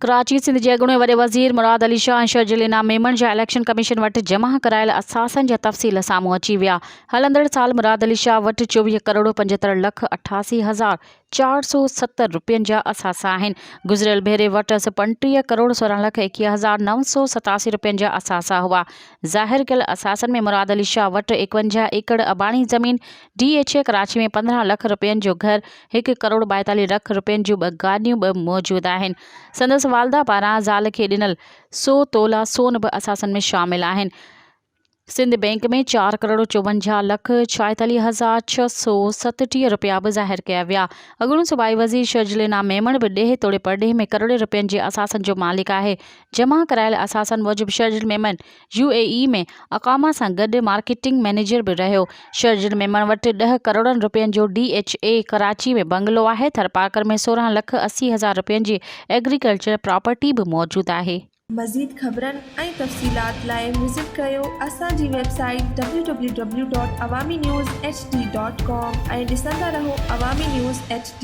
कराची सिंध जे अॻूणे वॾे वज़ीर मुराद अली शाह ऐं शर्जिल इनाम मेमण जा इलेक्शन कमीशन वटि जमा करायल असासन जा तफ़सील साम्हूं अची विया। हलंदड़ साल मुराद अली शाह वटि 24 करोड़ 75,88,470 रुपयनि जा असासा आहिनि। गुज़िरियल भेरे वटि 35 करोड़ 16,21,987 रुपयनि जा असासा हुआ। ज़ाहिर कयल असासनि में मुराद अली शाह वटि 51 एकड़ अबाणी ज़मीन, DHA कराची में 15 लख रुपयनि जो घर, 1 करोड़ 42 लख रुपयनि जूं 2 गाॾियूं बि मौजूदु आहिनि। संदसि वालदा पारां ज़ाल खे ॾिनल 100 तोला सोन बि असासनि में शामिल आहिनि। सिंध बैंक में 4 करोड़ 54 लख 46,637 रुपया बि ज़ाहिर कया विया। अॻूणो सूबाई वज़ीर शर्जिल इनाम मेमण बि ॾेह तोड़े परॾेह में करोड़े रुपयनि जे असासनि जो मालिक आहे। जमा करायल असासनि मूजिबि शर्जिल मेमन UAE में अक़ामा सां गॾु मार्केटिंग मैनेजर बि रहियो। शर्जिल मेमण वटि 10 करोड़नि रुपयनि जो DHA कराची में बंगलो आहे। थरपाकर में 16,80,000 रुपयनि जी एग्रीकल्चर प्रॉपर्टी बि मौजूदु आहे। मज़ीद ख़बरनि ऐं तफ़सीलात लाइ विज़िट कयो असांजी वेबसाइट www.awamiNewsHD.com ऐं ॾिसंदा रहो अवामी न्यूज़ HD।